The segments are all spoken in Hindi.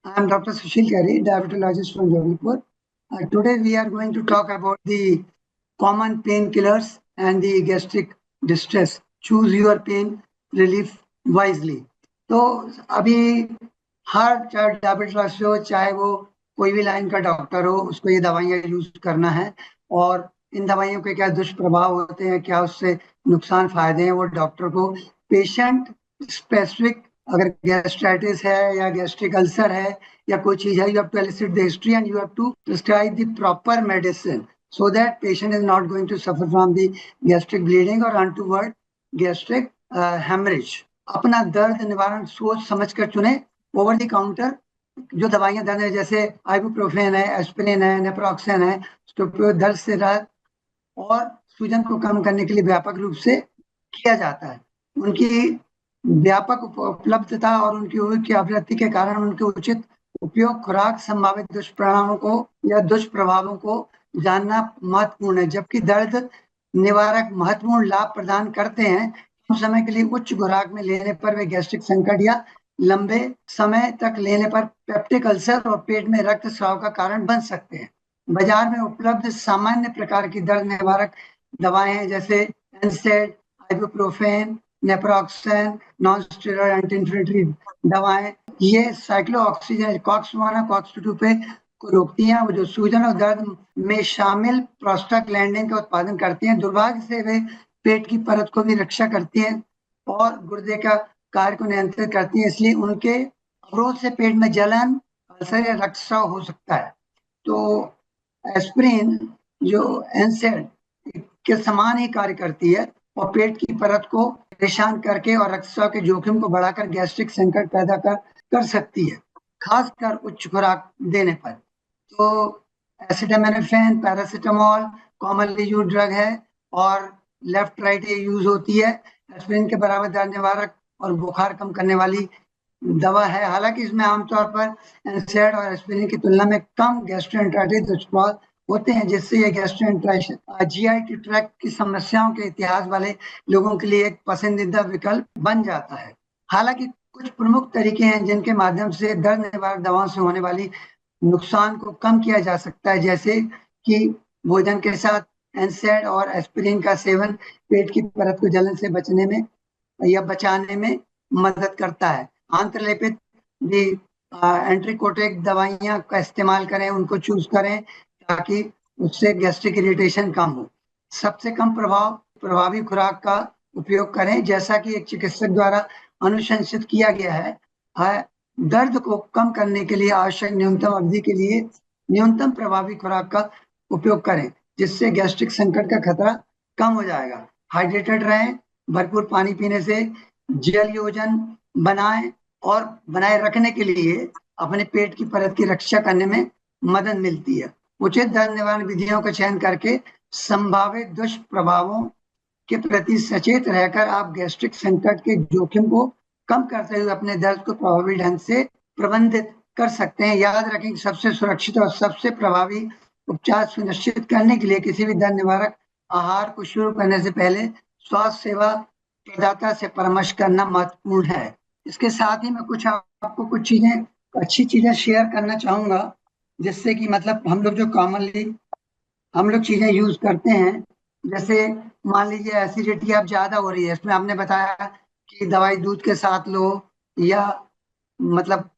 I am Dr. Sushil Kari, diabetologist from Jabalpur. Today we are going to talk about the common painkillers and the gastric distress. Choose your pain relief wisely. तो अभी हर चाहे डायबिटोलॉजिस्ट हो, चाहे वो कोई भी लाइन का डॉक्टर हो, उसको ये दवाइयाँ यूज करना है। और इन दवाइयों के क्या दुष्प्रभाव होते हैं, क्या उससे नुकसान फायदे हैं, वो डॉक्टर को पेशेंट स्पेसिफिक, अगर गैस्ट्राइटिस है या गैस्ट्रिक अल्सर है या कोई चीज है, you have to elicit the history and you have to prescribe the proper medicine so that patient is not going to suffer from the gastric bleeding or untoward gastric hemorrhage. अपना दर्द निवारण सोच समझ कर चुने। ओवर द काउंटर जो दवाइयां दर्द है, जैसे आइबुप्रोफेन है, एस्पिरिन है, नेप्रोक्सेन है, उसके उपयोग दर्द से राहत और सूजन को कम करने के लिए व्यापक रूप से किया जाता है। उनकी व्यापक उपलब्धता और उनकी उपयोग की आवृत्ति के कारण उनके उचित उपयोग, खुराक, संभावित दुष्परिणामों को या दुष्प्रभावों को जानना महत्वपूर्ण है। जबकि दर्द निवारक महत्वपूर्ण लाभ प्रदान करते हैं, कम समय के लिए उच्च खुराक में लेने पर वे गैस्ट्रिक संकट या लंबे समय तक लेने पर पेप्टिक अल्सर और पेट में रक्तस्राव का कारण बन सकते हैं। बाजार में उपलब्ध सामान्य प्रकार की दर्द निवारक दवाएं हैं, जैसे एनसेड, ibuprofen, naproxen, non steroid anti inflammatory दवाएं। ये साइक्लोऑक्सीजन कॉक्स 1 और कॉक्स 2 पे को रोकती हैं, वो जो सूजन और दर्द में शामिल प्रोस्टाग्लैंडिन का उत्पादन करती हैं। दुर्भाग्य से वे पेट की परत को भी रक्षा करती हैं और गुर्दे का कार्य को नियंत्रित करती हैं, इसलिए उनके अवरोध से पेट में जलन, अल्सर या रक्तस्राव हो सकता है। तो एस्पिरिन जो एनसेड के समान ही कार्य करती है और पेट की परत को परेशान करके और रक्तस्राव के जोखिम को बढ़ाकर गैस्ट्रिक संकट पैदा कर सकती है, खासकर उच्च खुराक देने पर। तो acetaminophen, paracetamol commonly use drug है और लेफ्ट राइट ये यूज होती है। एस्पिरिन के बराबर दर्द निवारक और बुखार कम करने वाली दवा है। हालांकि इसमें आमतौर पर एनसेड और एस्पिरिन की तुलना में कम गैस्ट्रोएंटेराइटिस दुष्प्रभाव होते हैं, जिससे ये गैस्ट्रोएंटेराइटिस जीआईटी ट्रैक्ट की समस्याओं के इतिहास वाले लोगों के लिए एक पसंदीदा विकल्प बन जाता है। हालांकि कुछ प्रमुख तरीके हैं जिनके माध्यम से दर्द निवारक दवाओं से होने वाली नुकसान को कम किया जा सकता है, जैसे कि भोजन के साथ एनसेड और एस्पिरिन का सेवन पेट की परत को जलन से बचने में या बचाने में मदद करता है। आंत्रलेपित भी एंट्रीकोटिक दवाइयां का इस्तेमाल करें, उनको चूज करें ताकि उससे गैस्ट्रिक इरिटेशन कम हो। सबसे कम प्रभावी खुराक का उपयोग करें, जैसा कि एक चिकित्सक द्वारा अनुशंसित किया गया है। दर्द को कम करने के लिए आवश्यक न्यूनतम अवधि के लिए न्यूनतम प्रभावी खुराक का उपयोग करें, जिससे गैस्ट्रिक संकट का खतरा कम हो जाएगा। हाइड्रेटेड रहें, भरपूर पानी पीने से जल योजन बनाए रखने के लिए अपने पेट की परत की रक्षा करने में मदद मिलती है। उचित दर्द निवारण विधियों का चयन करके संभावित दुष्प्रभावों के प्रति सचेत रहकर आप गैस्ट्रिक संकट के जोखिम को कम करते हुए अपने दर्द को प्रभावी ढंग से प्रबंधित कर सकते हैं। याद रखें कि सबसे सुरक्षित और सबसे प्रभावी उपचार सुनिश्चित करने के लिए किसी भी दर्द निवारक आहार को शुरू करने से पहले स्वास्थ्य सेवा प्रदाता से परामर्श करना महत्वपूर्ण है। इसके साथ ही मैं आपको कुछ अच्छी चीजें शेयर करना चाहूंगा, जिससे कि मतलब हम लोग जो कॉमनली हम लोग चीजें यूज करते हैं। जैसे मान लीजिए एसिडिटी अब ज्यादा हो रही है, इसमें आपने बताया कि दवाई दूध के साथ लो या मतलब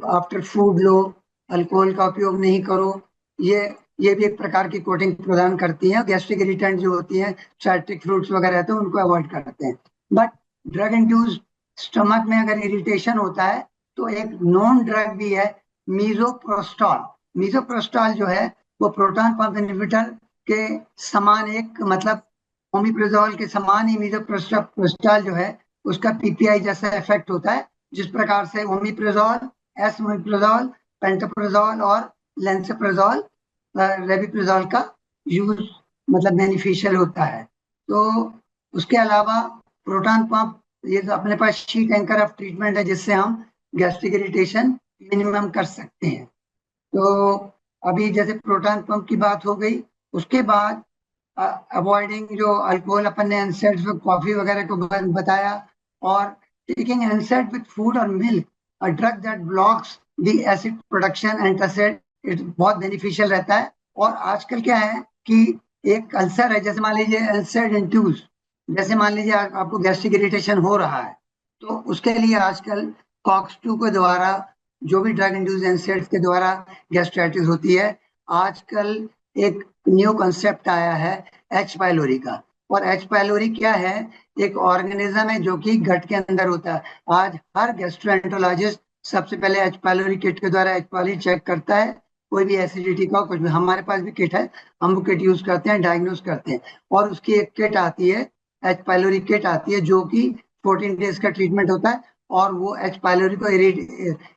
आफ्टर फूड लो, अल्कोहल का उपयोग नहीं करो। ये भी एक प्रकार की कोटिंग प्रदान करती है। गैस्ट्रिक इरिटेंट जो होती है, साइट्रिक फ्रूट्स वगैरह रहते हैं, उनको अवॉइड करते हैं। बट ड्रग इंड्यूस्ड स्टमक में अगर इरिटेशन होता है तो एक नॉन ड्रग भी है, मीजोप्रोस्टॉल। मीजोप्रोस्टॉल जो है वो प्रोटॉन पंप इनहिबिटर के समान, एक मतलब ओमिप्रोजोल के समान ही मीजोप्रोस्टॉल जो है उसका पीपीआई जैसा इफेक्ट होता है। जिस प्रकार से ओमिप्रोजोल, एसओमिप्रोजोल, पेंटोप्रोजोल और लेंसोप्रोजोल, रेबिप्रोजोल का यूज मतलब बेनिफिशियल होता है। तो उसके अलावा प्रोटॉन पंप, ये तो अपने पास शीट एंकर ऑफ ट्रीटमेंट है, जिससे हम गैस्ट्रिक इरिटेशन मिनिमम कर सकते हैं। तो अभी जैसे प्रोटॉन पंप की बात हो गई, उसके बाद अवॉइडिंग जो अल्कोहल, अपन ने एनसेड कॉफी वगैरह को बताया, और टेकिंग एनसेड विद फूड और milk, a drug that blocks the acid production antacid बहुत बेनिफिशियल रहता है। और आजकल क्या है कि एक अल्सर है, जैसे मान लीजिए अल्सर इंट्यूज, जैसे मान लीजिए आपको गैस्ट्रिक इरिटेशन हो रहा है, तो उसके लिए आजकल कॉक्स 2 के द्वारा, जो भी ड्रग इंड्यूस एंसेट्स के द्वारा गैस्ट्राइटिस होती है, आजकल एक न्यू कंसेप्ट आया है एच पाइलोरी का। और एच पाइलोरी क्या है? एक ऑर्गेनिज्म है जो कि गट के अंदर होता है। आज हर गैस्ट्रोएंटरोलॉजिस्ट सबसे पहले एच पाइलोरी किट के द्वारा एच पाइलोरी चेक करता है। कोई भी एसिडिटी का कुछ भी, हमारे पास भी किट है, हम वो किट यूज करते हैं, डायग्नोज करते हैं। और उसकी एक किट आती है, एच पाइलोरी किट आती है, जो कि 14 डेज का ट्रीटमेंट होता है और वो एच पाइलोरी को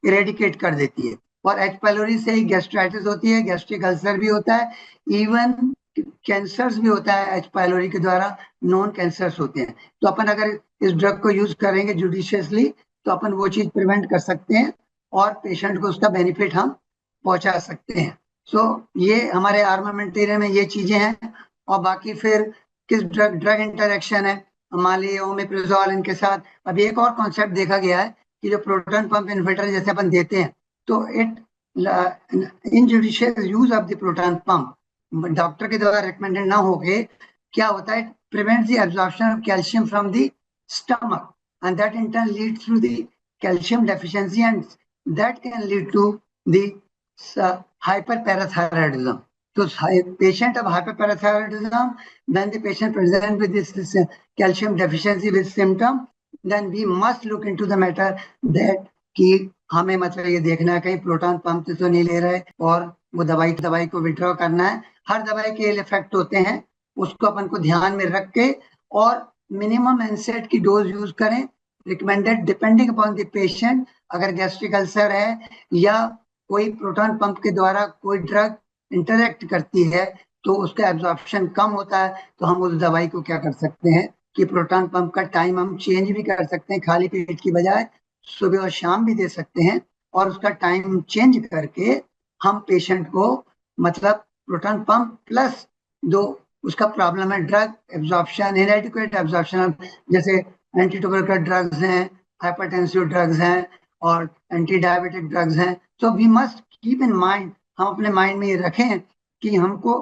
इरेडिकेट कर देती है। और एच पाइलोरी से ही गैस्ट्राइटिस होती है, गैस्ट्रिक अल्सर भी होता है, इवन कैंसर्स भी होता है एच पाइलोरी के द्वारा, नॉन कैंसर्स होते हैं। तो अपन अगर इस ड्रग को यूज करेंगे जुडिशियसली, तो अपन वो चीज प्रिवेंट कर सकते हैं और पेशेंट को उसका बेनिफिट हम पहुंचा सकते हैं। सो ये हमारे आर्मामेंटेरियम में ये चीजें हैं। और बाकी फिर किस ड्रग ड्रग इंटरेक्शन है, मान लीजिए ओमेप्राजोल इनके साथ। अभी एक और कॉन्सेप्ट देखा गया है कि जो प्रोटॉन पंप इन्वर्टर जैसे अपन देते हैं, तो it injudicious use of the proton pump doctor के द्वारा रिकमेंडेड ना होके क्या होता है, prevents the absorption of calcium from the stomach, and that in turn leads to the calcium deficiency, and that can lead to the hyperparathyroidism. So patient of hyperparathyroidism, when the patient present with this calcium deficiency with symptom, then we must look into the matter that कि हमें मतलब ये देखना है कहीं प्रोटॉन पंप तो नहीं ले रहे, और वो दवाई को विड्रॉ करना है। हर दवाई के इफेक्ट होते हैं, उसको अपन को ध्यान में रख के और मिनिमम एनसेट की डोज यूज करें, recommended depending upon the patient. अगर गैस्ट्रिक अल्सर है या कोई प्रोटॉन पंप के द्वारा कोई ड्रग इंटरेक्ट करती है तो उसका एब्जॉर्प्शन कम होता है, तो हम उस दवाई को क्या कर सकते हैं कि प्रोटॉन पंप का टाइम हम चेंज भी कर सकते हैं, खाली पेट की बजाय सुबह और शाम भी दे सकते हैं। और उसका टाइम चेंज करके हम पेशेंट को मतलब प्रोटॉन पंप प्लस दो उसका प्रॉब्लम है ड्रग एब्जॉर्प्शन, इनएडिक्वेट एब्जॉर्प्शन, जैसे एंटी ट्यूबरकुलर ड्रग्स हैं, हाइपरटेंसिव ड्रग्स हैं और एंटी डायबिटिक ड्रग्स हैं। So we must keep in mind, हम अपने माइंड में ये रखें कि हमको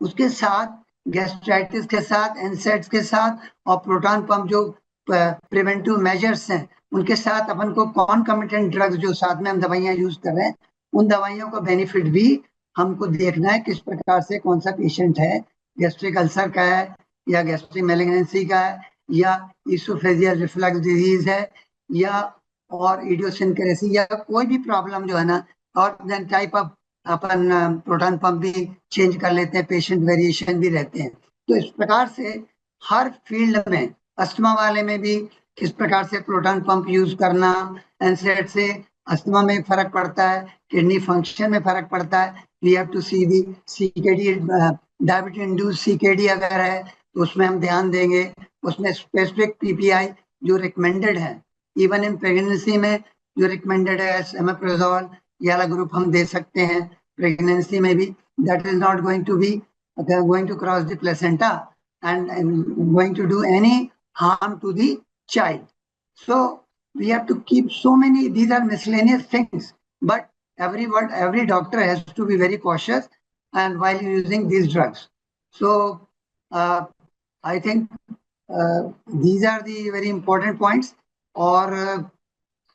उसके साथ गैस्ट्राइटिस के साथ, एनसेट्स के साथ और प्रोटॉन पंप जो प्रिवेंटिव मेजर्स हैं उनके साथ अपन को कॉन्कमिटेंट ड्रग्स जो साथ में हम दवाइयां यूज कर रहे हैं, उन दवाइयों का बेनिफिट भी हमको देखना है किस प्रकार से कौन सा पेशेंट है, गैस्ट्रिक अल्सर का है या गैस्ट्रिक मैलिग्नेंसी का है या इसोफेजियल रिफ्लक्स डिजीज है या और इडियोसिनक्रेसी या कोई भी प्रॉब्लम जो है ना, और देन टाइप ऑफ अपन प्रोटॉन पंप भी चेंज कर लेते हैं, पेशेंट वेरिएशन भी रहते हैं। तो इस प्रकार से हर फील्ड में, अस्थमा वाले में भी किस प्रकार से प्रोटॉन पंप यूज करना, एनसेड से अस्थमा में फर्क पड़ता है, किडनी फंक्शन में फर्क पड़ता है। We have to see the CKD, diabetes induce CKD अगर है तो उसमें हम ध्यान देंगे, उसमें स्पेसिफिक पीपीआई जो रिकमेंडेड है, इवन इन प्रेगनेंसी में जो रिकमेंडेड है एमेप्राजोल ये वाला ग्रुप हम दे सकते हैं प्रेगनेंसी में भी। That is not going to be going to cross the placenta and going to do any harm to the child. So we have to keep so many, these are miscellaneous things, but every doctor has to be very cautious and while using these drugs. So I think these are the very important points. और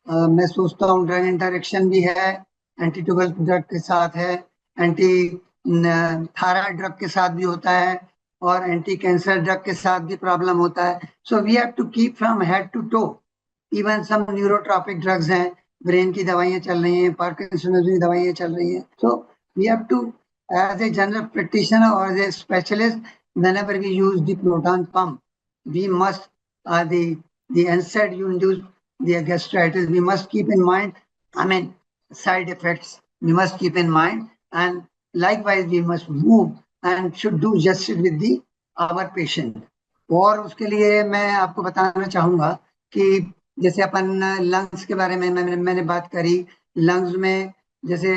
मैं सोचता हूँ ड्रग इंटरेक्शन भी है, एंटी ट्यूबल ड्रग के साथ है, एंटी थायराइड ड्रग के साथ भी होता है और एंटी कैंसर ड्रग के साथ भी प्रॉब्लम होता है। So we have to keep from head to toe. Even some neurotropic drugs हैं, ब्रेन की दवाइयां चल रही हैं, पार्किंसनिज्म की दवाइयां चल रही हैं। So we have to as a general practitioner और as a specialist, whenever we use the proton pump, we must the NSAID you induce the gastritis, we must keep in mind, I mean side effects we must keep in mind, and likewise we must move and should do justice with the our patient. और उसके लिए मैं आपको बताना चाहूंगा कि जैसे अपन लंग्स के बारे में मैंने बात करी, लंग्स में जैसे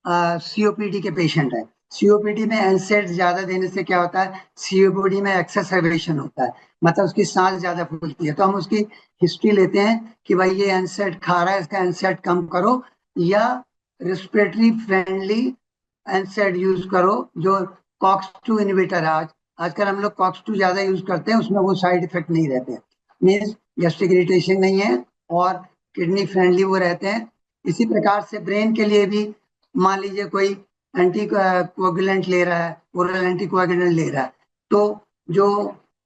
सीओपीडी के पेशेंट है, सीओपीडी में एनसेड ज्यादा देने से क्या होता है, सीओपीडी में एक्सेसरबेशन होता है, मतलब उसकी सांस ज्यादा फूलती है। तो हम उसकी हिस्ट्री लेते हैं कि भाई ये एनसेड खा रहा है, इसका एनसेड कम करो, या रेस्पिरेटरी फ्रेंडली एनसेड यूज करो, जो COX-2 इनहिबिटर है। आजकल हम लोग COX-2 ज्यादा यूज करते हैं, उसमें वो साइड इफेक्ट नहीं रहते हैं, मीन्स गैस्ट्रिक इरिटेशन नहीं है और किडनी फ्रेंडली वो रहते हैं। इसी प्रकार से ब्रेन के लिए भी मान लीजिए कोई एंटी कोगुलेंट ले रहा है, ओरल एंटी कोगुलेंट ले रहा है, तो जो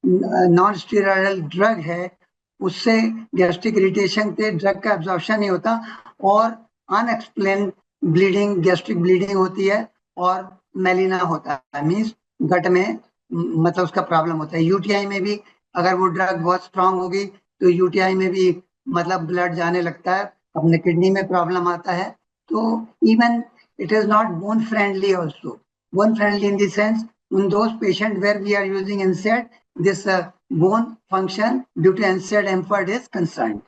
नॉन स्टेरॉयडल ड्रग है उससे गैस्ट्रिक इरिटेशन से ड्रग का एब्जॉर्प्शन नहीं होता और अनएक्सप्लेन ब्लीडिंग, गैस्ट्रिक ब्लीडिंग होती है और मेलिना होता है, मीन्स गट में मतलब उसका प्रॉब्लम होता है। यूटीआई में भी अगर वो ड्रग बहुत स्ट्रांग होगी तो यूटीआई में भी मतलब ब्लड जाने लगता है, अपने किडनी में प्रॉब्लम आता है। तो even it is not bone friendly also. Bone friendly in the sense, in those patients where we are using NSAID, this bone function due to NSAID effort is concerned.